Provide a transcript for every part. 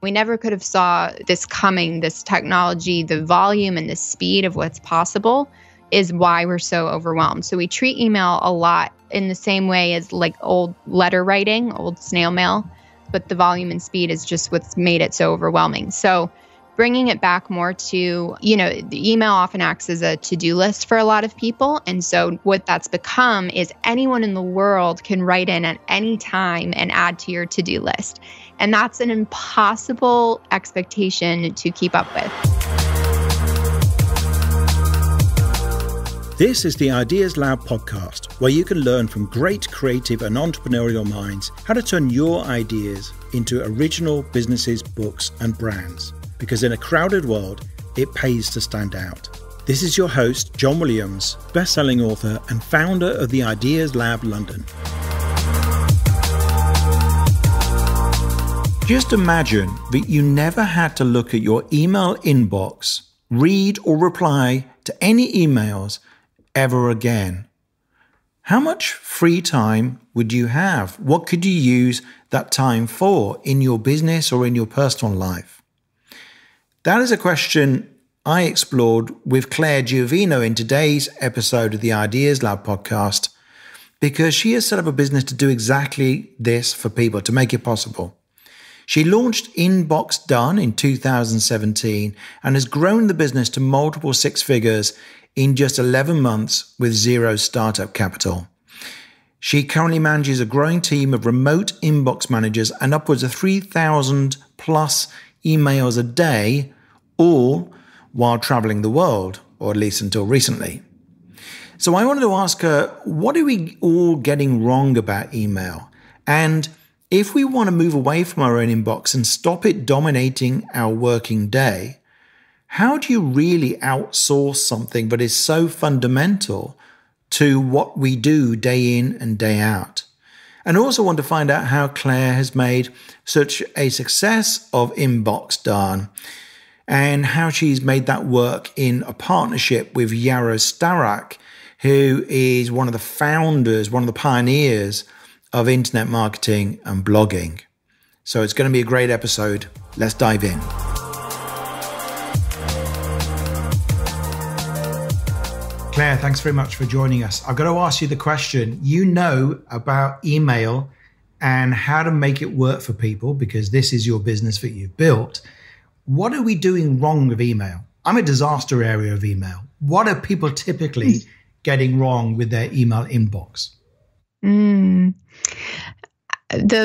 We never could have saw this coming, this technology, the volume and the speed of what's possible is why we're so overwhelmed. So we treat email a lot in the same way as like old letter writing, old snail mail, but the volume and speed is just what's made it so overwhelming. So bringing it back more to, the email often acts as a to-do list for a lot of people. And so what that's become is anyone in the world can write in at any time and add to your to-do list. And that's an impossible expectation to keep up with. This is the Ideas Lab podcast, where you can learn from great creative and entrepreneurial minds how to turn your ideas into original businesses, books, and brands. Because in a crowded world, it pays to stand out. This is your host, John Williams, best-selling author and founder of the Ideas Lab London. Just imagine that you never had to look at your email inbox, read or reply to any emails ever again. How much free time would you have? What could you use that time for in your business or in your personal life? That is a question I explored with Claire Giovino in today's episode of the Ideas Lab podcast, because she has set up a business to do exactly this for people, to make it possible. She launched Inboxdone in 2017 and has grown the business to multiple six figures in just 11 months with zero startup capital. She currently manages a growing team of remote inbox managers and upwards of 3,000 plus emails a day, all while traveling the world, or at least until recently. So I wanted to ask her, what are we all getting wrong about email? And if we want to move away from our own inbox and stop it dominating our working day, how do you really outsource something that is so fundamental to what we do day in and day out? And also want to find out how Claire has made such a success of Inboxdone and how she's made that work in a partnership with Yaro Starak, who is one of the founders, one of the pioneers of internet marketing and blogging. So it's going to be a great episode. Let's dive in. Claire, thanks very much for joining us. I've got to ask you the question. You know about email and how to make it work for people, because this is your business that you've built. What are we doing wrong with email? I'm a disaster area of email. What are people typically getting wrong with their email inbox? The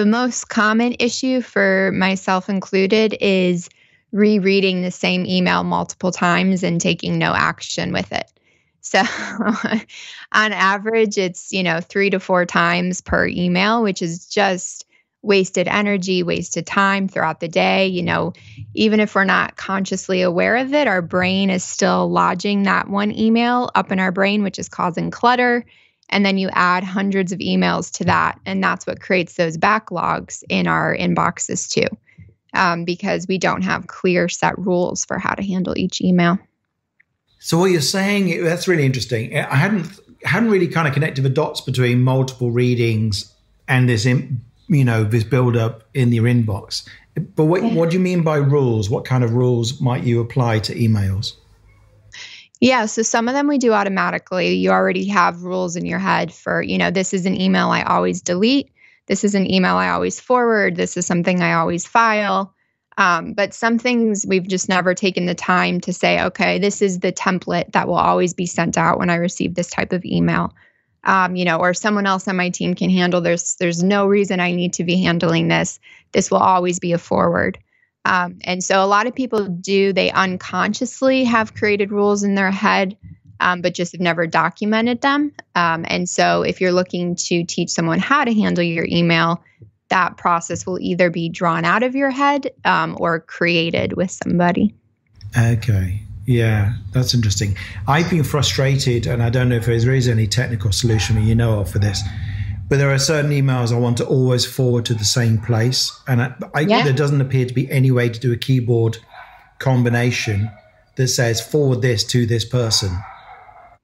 most common issue for myself included is rereading the same email multiple times and taking no action with it. So on average, it's, 3 to 4 times per email, which is just wasted energy, wasted time throughout the day. Even if we're not consciously aware of it, our brain is still lodging that one email up in our brain, which is causing clutter. And then you add hundreds of emails to that. And that's what creates those backlogs in our inboxes too, because we don't have clear set rules for how to handle each email. So what you're saying, that's really interesting. I hadn't really kind of connected the dots between multiple readings and this, this build-up in your inbox. But what do you mean by rules? What kind of rules might you apply to emails? Yeah, so some of them we do automatically. You already have rules in your head for, this is an email I always delete. This is an email I always forward. This is something I always file. But some things we've just never taken the time to say, okay, this is the template that will always be sent out when I receive this type of email. Or someone else on my team can handle this. There's no reason I need to be handling this. This will always be a forward. And so a lot of people they unconsciously have created rules in their head, but just have never documented them. And so if you're looking to teach someone how to handle your email, that process will either be drawn out of your head or created with somebody. Okay. Yeah, that's interesting. I've been frustrated, and I don't know if there is any technical solution you know of for this, but there are certain emails I want to always forward to the same place. And there doesn't appear to be any way to do a keyboard combination that says forward this to this person.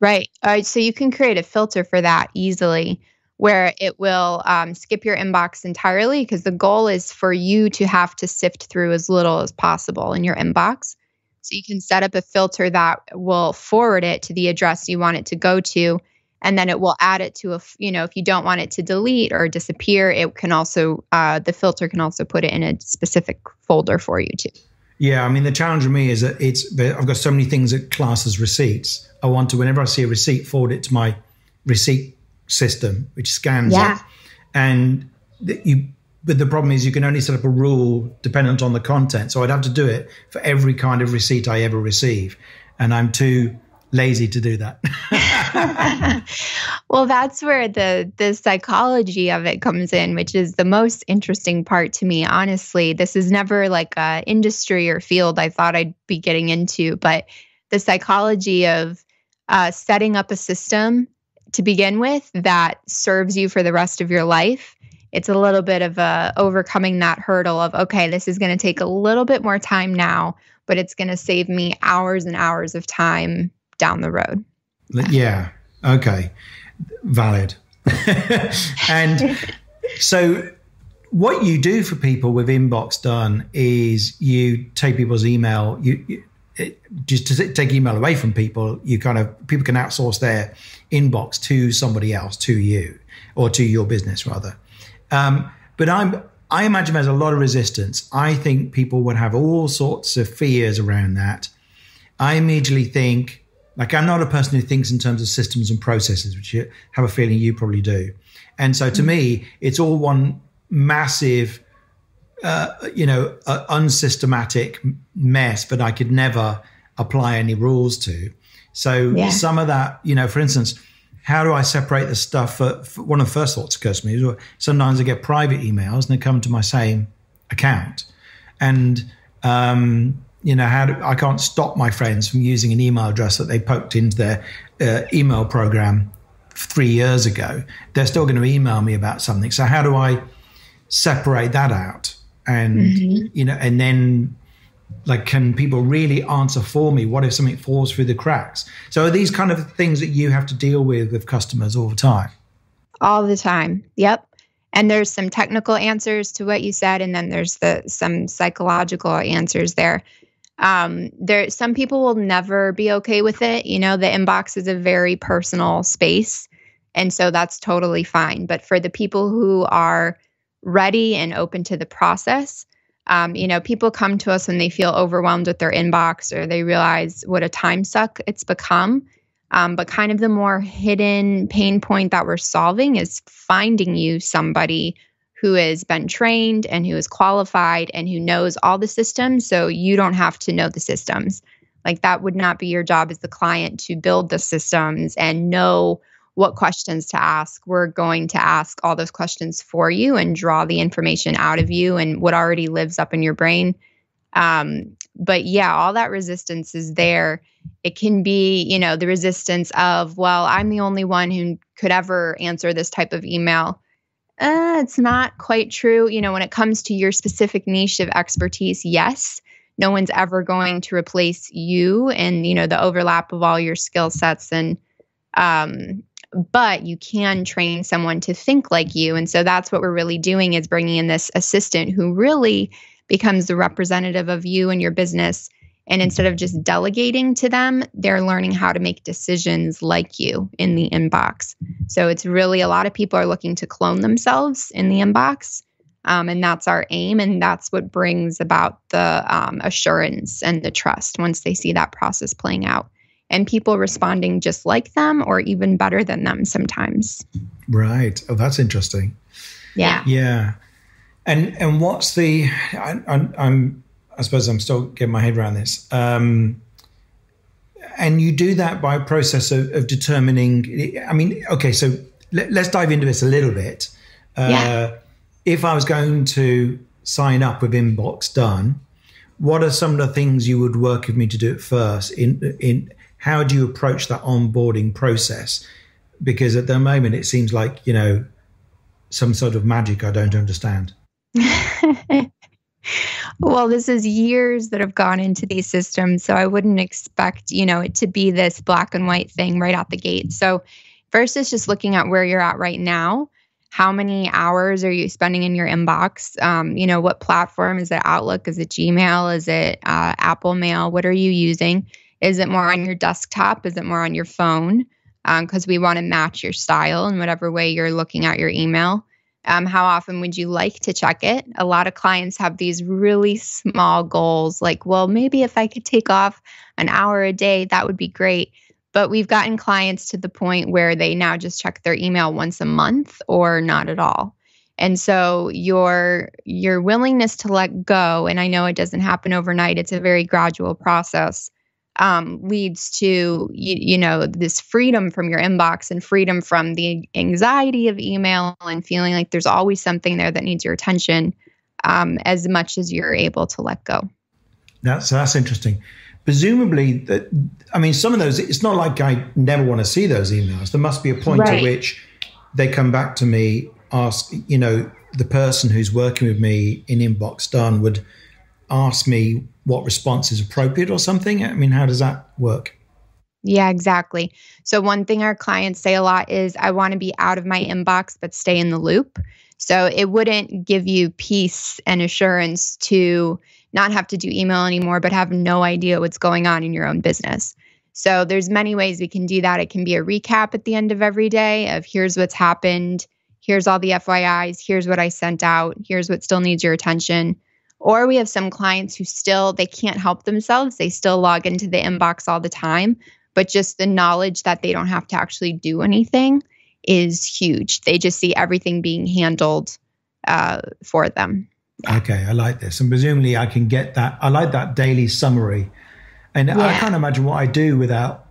Right. So you can create a filter for that easily. where it will skip your inbox entirely, because the goal is for you to have to sift through as little as possible in your inbox. So you can set up a filter that will forward it to the address you want it to go to. And then it will add it to if you don't want it to delete or disappear, it can also, the filter can also put it in a specific folder for you too. Yeah, I mean, the challenge for me is that I've got so many things that class as receipts. I want to, whenever I see a receipt, forward it to my receipt system, which scans it. And but the problem is you can only set up a rule dependent on the content. So I'd have to do it for every kind of receipt I ever receive. And I'm too lazy to do that. Well, that's where the psychology of it comes in, which is the most interesting part to me. Honestly, this is never like a industry or field I thought I'd be getting into, but the psychology of setting up a system to begin with that serves you for the rest of your life. It's a little bit of overcoming that hurdle of, okay, this is going to take a little bit more time now, but it's going to save me hours and hours of time down the road. Yeah. Okay. Valid. And so what you do for people with Inboxdone is you take people's email, just to take email away from people, people can outsource their inbox to somebody else, to you, or to your business rather. But I imagine there's a lot of resistance. I think people would have all sorts of fears around that. I immediately think, like, I'm not a person who thinks in terms of systems and processes, which you have a feeling you probably do. And so to me, it's all one massive, unsystematic mess that I could never apply any rules to. So some of that, for instance, how do I separate the stuff? For one of the first thoughts occurs to me is sometimes I get private emails and they come to my same account. And, I can't stop my friends from using an email address that they poked into their email program 3 years ago. They're still going to email me about something. So how do I separate that out? And, and then, like, can people really answer for me? What if something falls through the cracks? So are these kind of things that you have to deal with customers all the time? All the time. Yep. And there's some technical answers to what you said, and then there's some psychological answers there. Some people will never be okay with it. The inbox is a very personal space, and so that's totally fine. But for the people who are ready and open to the process, people come to us when they feel overwhelmed with their inbox or they realize what a time suck it's become. But kind of the more hidden pain point that we're solving is finding you somebody who has been trained and who is qualified and who knows all the systems, so you don't have to know the systems. Like, that would not be your job as the client to build the systems and know what questions to ask. We're going to ask all those questions for you and draw the information out of you and what already lives up in your brain. But yeah, all that resistance is there. It can be, the resistance of, well, I'm the only one who could ever answer this type of email. It's not quite true. When it comes to your specific niche of expertise, yes, no one's ever going to replace you and, the overlap of all your skill sets. And, but you can train someone to think like you. And so that's what we're really doing, is bringing in this assistant who really becomes the representative of you and your business. And instead of just delegating to them, they're learning how to make decisions like you in the inbox. So it's really, a lot of people are looking to clone themselves in the inbox. And that's our aim. And that's what brings about the assurance and the trust once they see that process playing out. And people responding just like them or even better than them sometimes. Right. Oh, that's interesting. Yeah. Yeah. And what's I suppose I'm still getting my head around this. And you do that by a process of determining, okay, so let's dive into this a little bit. If I was going to sign up with Inboxdone, what are some of the things you would work with me to do at first? In how do you approach that onboarding process? Because at the moment, it seems like, some sort of magic I don't understand. Well, this is years that have gone into these systems, so I wouldn't expect, it to be this black and white thing right out the gate. So First is just looking at where you're at right now. How many hours are you spending in your inbox? What platform? Is it Outlook? Is it Gmail? Is it Apple Mail? What are you using? Is it more on your desktop? Is it more on your phone? Because we want to match your style in whatever way you're looking at your email. How often would you like to check it? A lot of clients have these really small goals, like, well, maybe if I could take off an hour a day, that would be great. But we've gotten clients to the point where they now just check their email once a month or not at all. And so your willingness to let go, and I know it doesn't happen overnight, it's a very gradual process, leads to this freedom from your inbox and freedom from the anxiety of email and feeling like there's always something there that needs your attention, as much as you're able to let go. That's interesting. Presumably, some of those, it's not like I never want to see those emails. There must be a point at which they come back to me, ask, the person who's working with me in Inboxdone would ask me what response is appropriate or something. I mean, how does that work? Yeah, exactly. So one thing our clients say a lot is, I want to be out of my inbox, but stay in the loop. So it wouldn't give you peace and assurance to not have to do email anymore, but have no idea what's going on in your own business. So there's many ways we can do that. It can be a recap at the end of every day of, here's what's happened, here's all the FYIs, here's what I sent out, here's what still needs your attention. Or we have some clients who they can't help themselves. They still log into the inbox all the time, but just the knowledge that they don't have to actually do anything is huge. They just see everything being handled for them. Okay, I like this. And presumably I can get that. I like that daily summary. And I can't imagine what I do without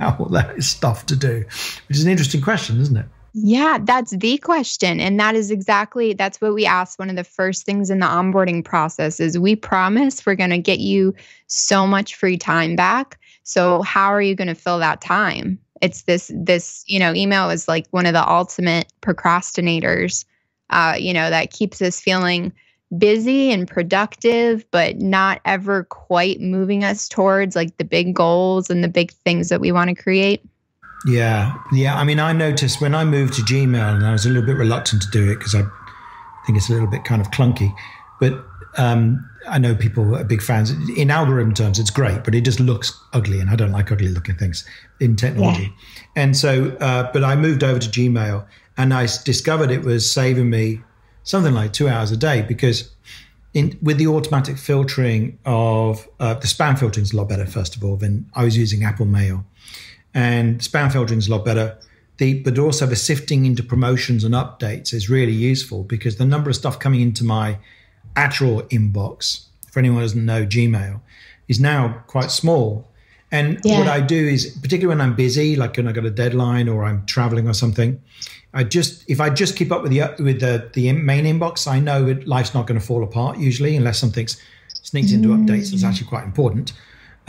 all that stuff to do, which is an interesting question, isn't it? Yeah, that's the question. And that's what we ask. One of the first things in the onboarding process is, we promise we're going to get you so much free time back. So how are you going to fill that time? It's this, email is like one of the ultimate procrastinators, that keeps us feeling busy and productive, but not ever quite moving us towards like the big goals and the big things that we want to create. Yeah. I mean, I noticed when I moved to Gmail, and I was a little bit reluctant to do it because I think it's a little bit kind of clunky, but I know people are big fans. In algorithm terms, it's great, but it just looks ugly, and I don't like ugly looking things in technology. Yeah. And so, but I moved over to Gmail, and I discovered it was saving me something like 2 hours a day, because with the automatic filtering of the spam filtering is a lot better, first of all, than I was using Apple Mail. And spam filtering is a lot better. But also the sifting into promotions and updates is really useful, because the number of stuff coming into my actual inbox, for anyone who doesn't know Gmail, is now quite small. And what I do is, particularly when I'm busy, like when I got a deadline or I'm traveling or something, if I just keep up with the main inbox, I know that life's not going to fall apart usually, unless something sneaks into updates that's actually quite important.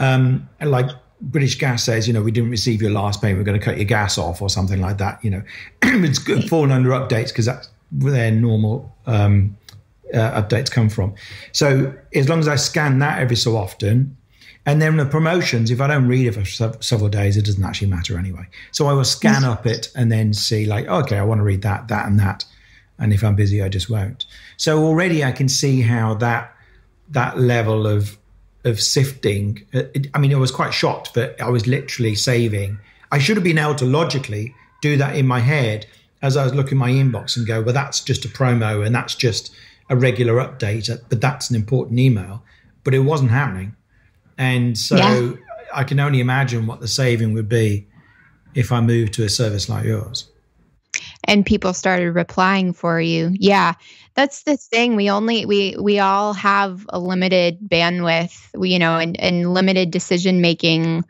And like British Gas says, we didn't receive your last payment, we're going to cut your gas off or something like that. It's good falling under updates because that's where their normal updates come from. So as long as I scan that every so often, and then the promotions, if I don't read it for several days, it doesn't actually matter anyway. So I will scan up it and then see like, okay, I want to read that, that, and that. And if I'm busy, I just won't. So already I can see how that level of sifting, I was quite shocked that I was literally saving. I should have been able to logically do that in my head as I was looking at my inbox and go, well, that's just a promo and that's just a regular update, but that's an important email. But it wasn't happening. And so I can only imagine what the saving would be if I moved to a service like yours. And people started replying for you. Yeah, that's the thing. We all have a limited bandwidth, and limited decision-making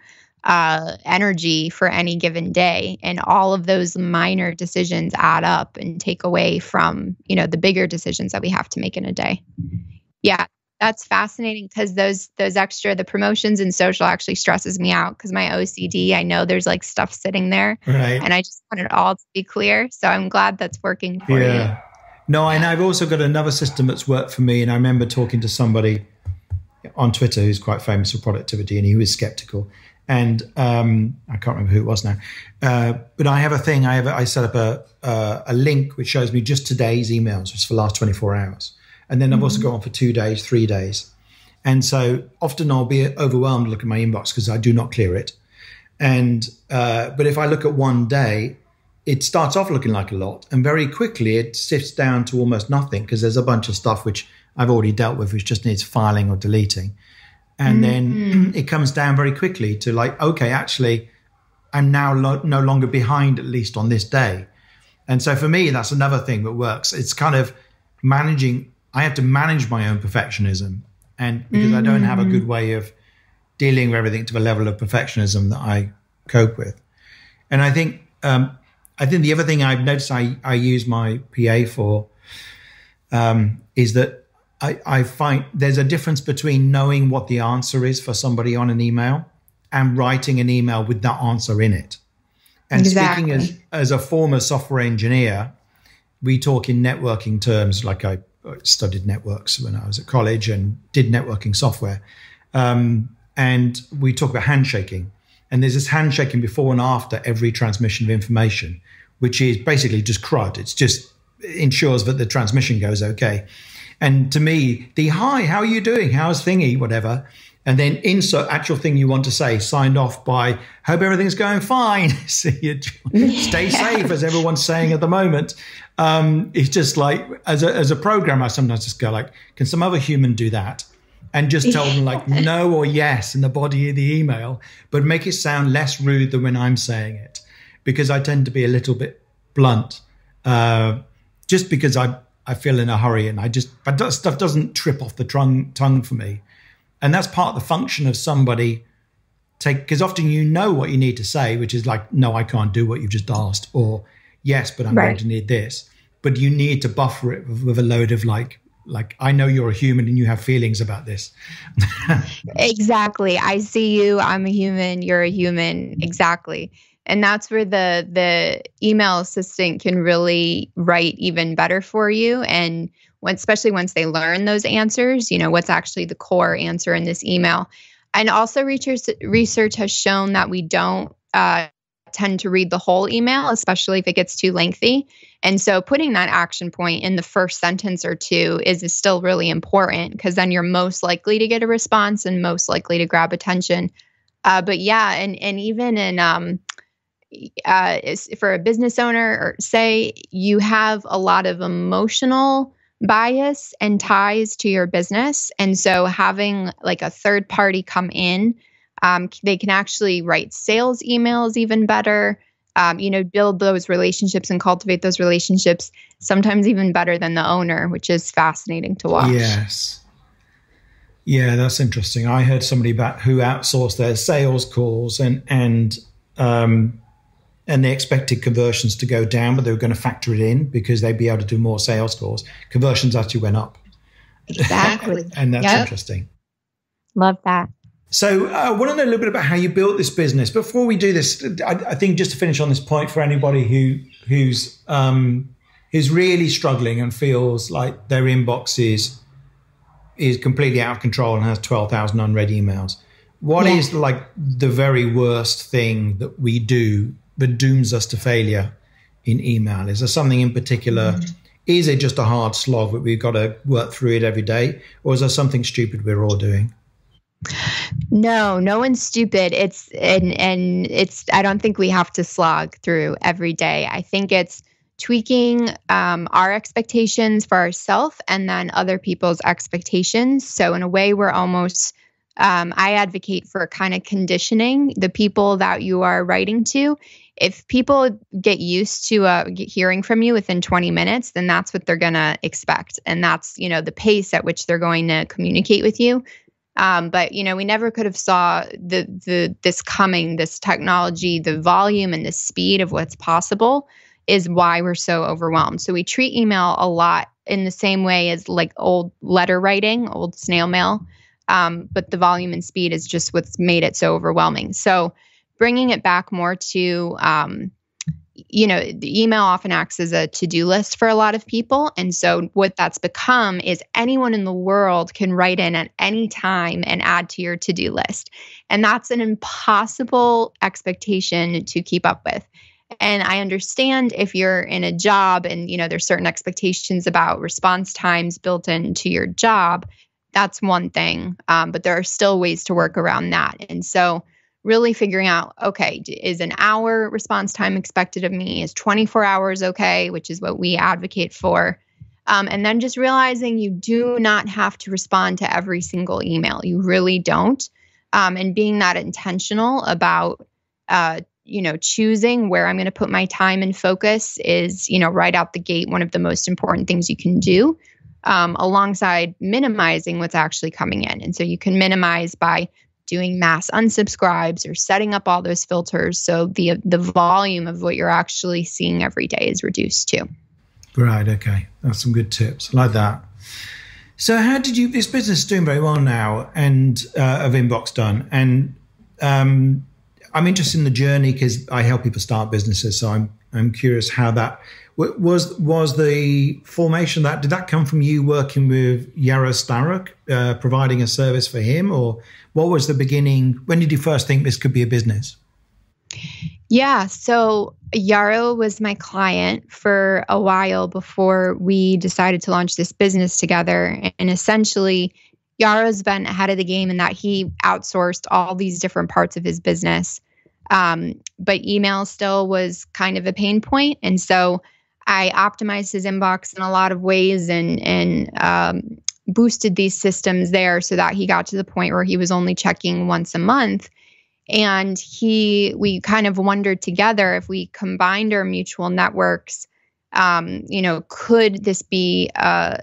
energy for any given day. And all of those minor decisions add up and take away from, the bigger decisions that we have to make in a day. Yeah. That's fascinating, because the promotions in social actually stresses me out, because my OCD, I know there's like stuff sitting there, right, and I just want it all to be clear. So I'm glad that's working for you. No, and I've also got another system that's worked for me. And I remember talking to somebody on Twitter who's quite famous for productivity, and he was skeptical. And I can't remember who it was now. But I have a thing. I set up a link which shows me just today's emails, which is for the last 24 hours. And then I've also got on for 2 days, 3 days. And so often I'll be overwhelmed looking at my inbox because I do not clear it. And but if I look at one day, it starts off looking like a lot. And very quickly it sifts down to almost nothing because there's a bunch of stuff which I've already dealt with, which just needs filing or deleting. And then it comes down very quickly to like, okay, actually, I'm now no longer behind, at least on this day. And so for me, that's another thing that works. It's kind of managing. I have to manage my own perfectionism. And because I don't have a good way of dealing with everything to the level of perfectionism that I cope with. And I think the other thing I've noticed I use my PA for is that I find there's a difference between knowing what the answer is for somebody on an email and writing an email with that answer in it. And speaking as a former software engineer, we talk in networking terms. Like I studied networks when I was at college and did networking software. And we talk about handshaking. And there's this handshaking before and after every transmission of information, which is basically just crud. It's just ensures that the transmission goes okay. And to me, the hi, how are you doing? How's thingy, whatever. And then insert actual thing you want to say, signed off by, hope everything's going fine. See you. Stay safe, as everyone's saying at the moment. It's just like, as a programmer, I sometimes just go like, can some other human do that? And just tell them like no or yes in the body of the email, but make it sound less rude than when I'm saying it. Because I tend to be a little bit blunt, just because I feel in a hurry and but that stuff doesn't trip off the tongue for me. And that's part of the function of somebody because often you know what you need to say, which is like, no, I can't do what you've just asked, or yes, but I'm going to need this. But you need to buffer it with a load of like, I know you're a human and you have feelings about this. Exactly. I see you. I'm a human. You're a human. Exactly. And that's where the email assistant can really write even better for you. And especially once they learn those answers, what's actually the core answer in this email. And also research has shown that we don't tend to read the whole email, especially if it gets too lengthy. And so putting that action point in the first sentence or two is still really important, because then you're most likely to get a response and most likely to grab attention. But yeah, and even in for a business owner, or say you have a lot of emotional bias and ties to your business. And so having like a third party come in, they can actually write sales emails even better, build those relationships and cultivate those relationships, sometimes even better than the owner, which is fascinating to watch. Yes. Yeah, that's interesting. I heard somebody who outsourced their sales calls and they expected conversions to go down, but they were going to factor it in because they'd be able to do more sales calls. Conversions actually went up. Exactly. And that's interesting. Love that. So I want to know a little bit about how you built this business. Before we do this, I think just to finish on this point for anybody who's really struggling and feels like their inbox is completely out of control and has 12,000 unread emails. What is like the very worst thing that we do that dooms us to failure in email? Is there something in particular? Is it just a hard slog that we've got to work through it every day? Or is there something stupid we're all doing? No one's stupid. It's I don't think we have to slog through every day. I think it's tweaking our expectations for ourselves and then other people's expectations. So in a way, we're almost I advocate for kind of conditioning the people that you are writing to. If people get used to hearing from you within 20 minutes, then that's what they're going to expect. And that's, the pace at which they're going to communicate with you. But, we never could have saw this technology, the volume and the speed of what's possible is why we're so overwhelmed. So we treat email a lot in the same way as like old letter writing, old snail mail. But the volume and speed is just what's made it so overwhelming. So bringing it back more to the email often acts as a to-do list for a lot of people. And so what that's become is anyone in the world can write in at any time and add to your to-do list. And that's an impossible expectation to keep up with. And I understand if you're in a job and, there's certain expectations about response times built into your job, that's one thing. But there are still ways to work around that. And so really figuring out, okay, is an hour response time expected of me? Is 24 hours okay, which is what we advocate for? And then just realizing you do not have to respond to every single email. You really don't. And being that intentional about, choosing where I'm going to put my time and focus is, right out the gate, one of the most important things you can do, alongside minimizing what's actually coming in. And so you can minimize by doing mass unsubscribes or setting up all those filters so the volume of what you're actually seeing every day is reduced too. Right. Okay. That's some good tips. I like that. So how did you, this business is doing very well now and of Inboxdone. And I'm interested in the journey because I help people start businesses. So I'm curious how that was the formation of that. Did that come from you working with Yaro Starak, providing a service for him, or what was the beginning? When did you first think this could be a business? Yeah. So Yaro was my client for a while before we decided to launch this business together. And essentially, Yaro's been ahead of the game in that he outsourced all these different parts of his business. But email still was kind of a pain point. And so I optimized his inbox in a lot of ways and boosted these systems there so that he got to the point where he was only checking once a month. And we kind of wondered together if we combined our mutual networks, could this be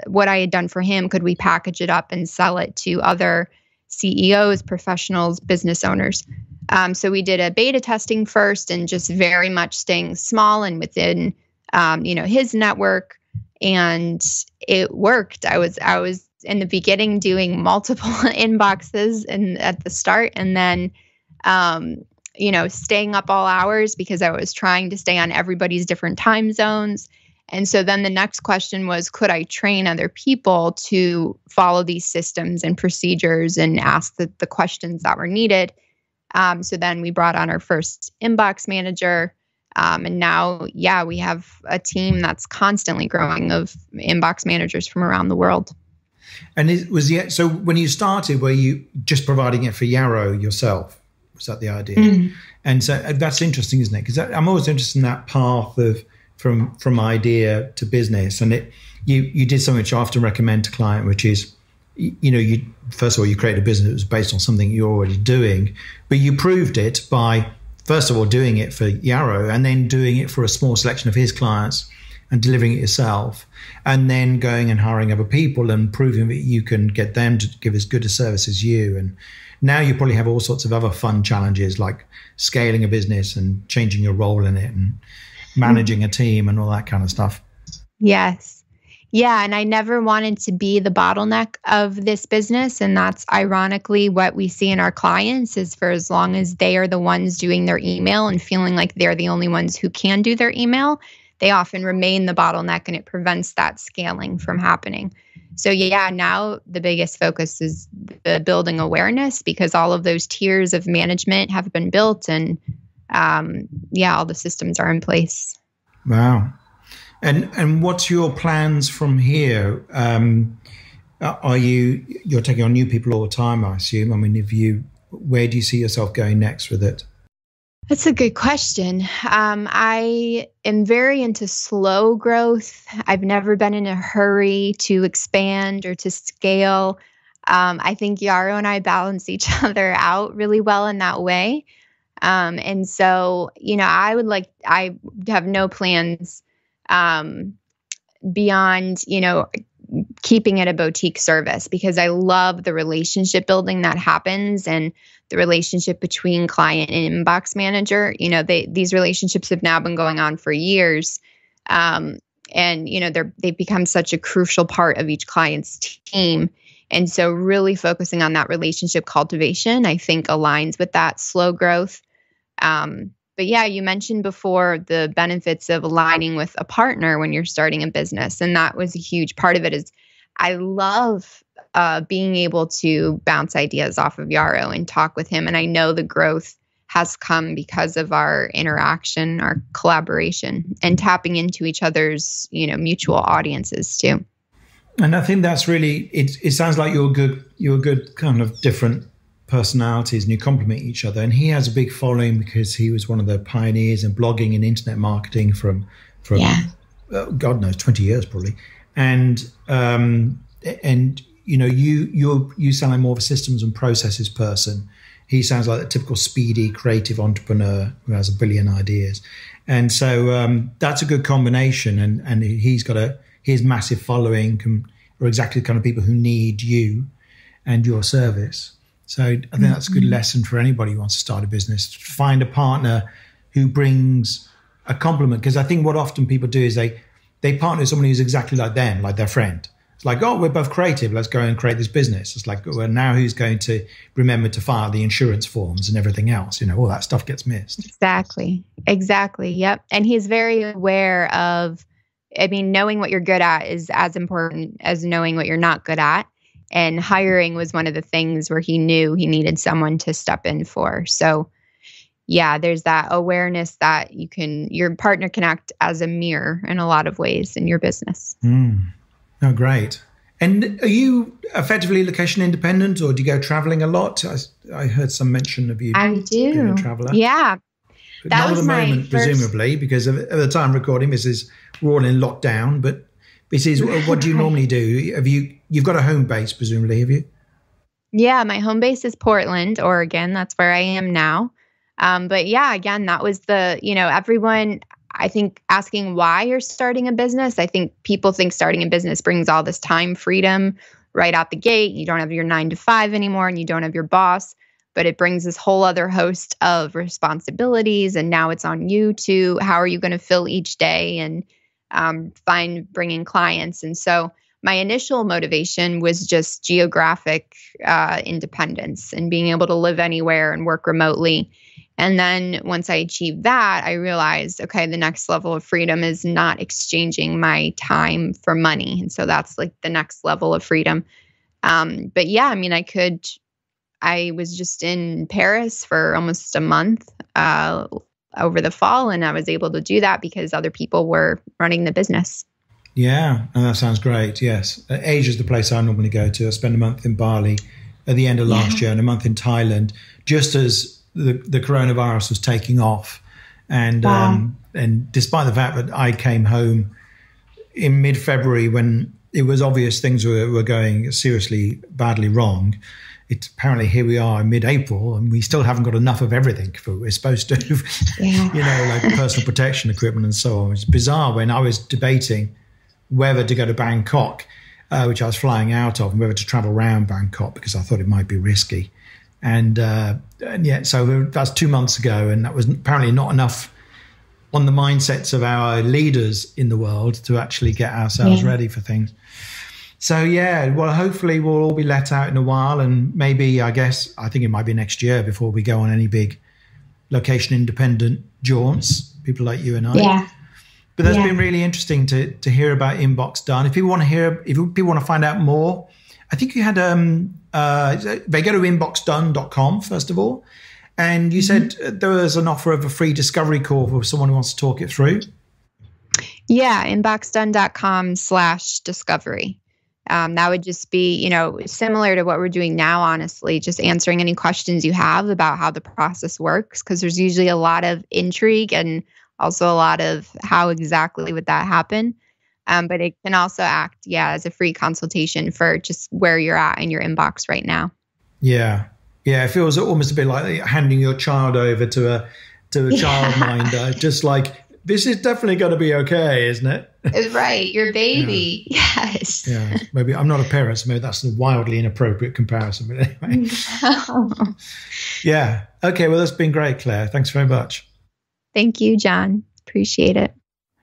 what I had done for him? Could we package it up and sell it to other CEOs, professionals, business owners? So we did a beta testing first and just very much staying small and within his network, and it worked. I was in the beginning doing multiple inboxes at the start, and then staying up all hours because I was trying to stay on everybody's different time zones. And so then the next question was, could I train other people to follow these systems and procedures and ask the questions that were needed? So then we brought on our first inbox manager. And now, we have a team that's constantly growing of inbox managers from around the world. And so when you started, were you just providing it for Yaro yourself? Was that the idea? Mm-hmm. And so that's interesting, isn't it? Because I'm always interested in that path of from idea to business. And you did something which I often recommend to client, which is, you first of all, you create a business that was based on something you're already doing, but you proved it by, first of all, doing it for Yaro and then doing it for a small selection of his clients and delivering it yourself, and then going and hiring other people and proving that you can get them to give as good a service as you. And now you probably have all sorts of other fun challenges like scaling a business and changing your role in it and managing a team and all that kind of stuff. Yes. Yeah. And I never wanted to be the bottleneck of this business. And that's ironically what we see in our clients is for as long as they are the ones doing their email and feeling like they're the only ones who can do their email, they often remain the bottleneck and it prevents that scaling from happening. So now the biggest focus is the building awareness because all of those tiers of management have been built and all the systems are in place. Wow. And what's your plans from here? You're taking on new people all the time, I assume. I mean, where do you see yourself going next with it? That's a good question. I am very into slow growth. I've never been in a hurry to expand or to scale. I think Yaro and I balance each other out really well in that way. And so, I have no plans beyond, keeping it a boutique service because I love the relationship building that happens and the relationship between client and inbox manager. These relationships have now been going on for years. And, they've become such a crucial part of each client's team. And so really focusing on that relationship cultivation, I think aligns with that slow growth. But But yeah, you mentioned before the benefits of aligning with a partner when you're starting a business. And that was a huge part of it. Is I love being able to bounce ideas off of Yaro and talk with him. And I know the growth has come because of our interaction, our collaboration, and tapping into each other's, mutual audiences too. And I think that's really, it sounds like you're good kind of different personalities and you complement each other. And he has a big following because he was one of the pioneers in blogging and internet marketing from God knows, 20 years probably. And you sound like more of a systems and processes person. He sounds like a typical speedy, creative entrepreneur who has a billion ideas. And so that's a good combination. And he's got his massive following are exactly the kind of people who need you and your service. So I think that's a good lesson for anybody who wants to start a business. Find a partner who brings a complement. Because I think what often people do is they partner with someone who's exactly like them, like their friend. It's like, oh, we're both creative. Let's go and create this business. It's like, well, now who's going to remember to file the insurance forms and everything else? All that stuff gets missed. Exactly. Yep. And he's very aware of, knowing what you're good at is as important as knowing what you're not good at. And hiring was one of the things where he knew he needed someone to step in for. So yeah, there's that awareness that your partner can act as a mirror in a lot of ways in your business. Oh, great. And are you effectively location independent, or do you go traveling a lot? I heard some mention of you. I do. Being a traveler. Yeah. But not at the moment, presumably, because at the time recording, we're all in lockdown. But this is, what do you normally do? You've got a home base, presumably, have you? Yeah, my home base is Portland, Oregon. That's where I am now. But yeah, again, that was everyone, I think, asking why you're starting a business. I think people think starting a business brings all this time freedom right out the gate. You don't have your 9 to 5 anymore and you don't have your boss, but it brings this whole other host of responsibilities. And now it's on you to, how are you going to fill each day and bringing clients. And so my initial motivation was just geographic independence and being able to live anywhere and work remotely. And then once I achieved that, I realized, okay, the next level of freedom is not exchanging my time for money. And so that's like the next level of freedom. But yeah, I was just in Paris for almost a month over the fall, and I was able to do that because other people were running the business. Yeah, and that sounds great. Yes. Asia is the place I normally go to. I spent a month in Bali at the end of last year and a month in Thailand, just as the coronavirus was taking off. And and despite the fact that I came home in mid-February when it was obvious things were going seriously badly wrong, apparently here we are in mid-April and we still haven't got enough of everything for what we're supposed to, like personal protection equipment and so on. It's bizarre when I was debating whether to go to Bangkok, which I was flying out of, and whether to travel around Bangkok because I thought it might be risky. And yet, so that's 2 months ago, and that was apparently not enough on the mindsets of our leaders in the world to actually get ourselves ready for things. So, well, hopefully we'll all be let out in a while, and maybe, I think it might be next year before we go on any big location-independent jaunts, people like you and I. Yeah. But that's been really interesting to hear about Inboxdone. If people want to find out more, I think you had, they go to inboxdone.com, first of all. And you said there was an offer of a free discovery call for someone who wants to talk it through. Yeah, inboxdone.com/discovery. That would just be, similar to what we're doing now, honestly, just answering any questions you have about how the process works, because there's usually a lot of intrigue and also a lot of how exactly would that happen. But it can also act, as a free consultation for just where you're at in your inbox right now. Yeah. Yeah, it feels almost a bit like handing your child over to a childminder, just like, this is definitely going to be okay, isn't it? Right, your baby. Yeah. Yes. Yeah, maybe I'm not a parent, so maybe that's a wildly inappropriate comparison. But anyway. Yeah. Okay, well, that's been great, Claire. Thanks very much. Thank you, John. Appreciate it.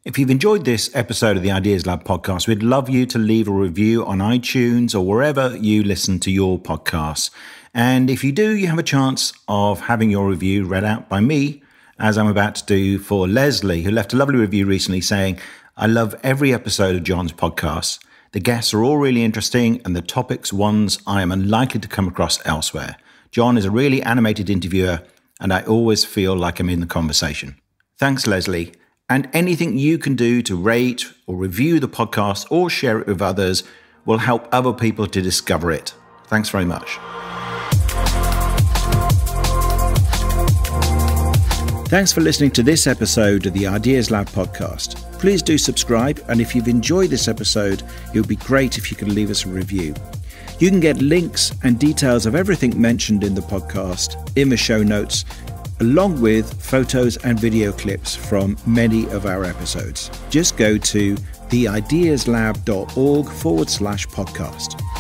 If you've enjoyed this episode of the Ideas Lab podcast, we'd love you to leave a review on iTunes or wherever you listen to your podcasts. And if you do, you have a chance of having your review read out by me as I'm about to do for Leslie, who left a lovely review recently saying, I love every episode of John's podcast. The guests are all really interesting and the topics ones I am unlikely to come across elsewhere. John is a really animated interviewer and I always feel like I'm in the conversation. Thanks, Leslie. And anything you can do to rate or review the podcast or share it with others will help other people to discover it. Thanks very much. Thanks for listening to this episode of the Ideas Lab podcast. Please do subscribe, and if you've enjoyed this episode, it would be great if you could leave us a review. You can get links and details of everything mentioned in the podcast in the show notes, along with photos and video clips from many of our episodes. Just go to theideaslab.org/podcast.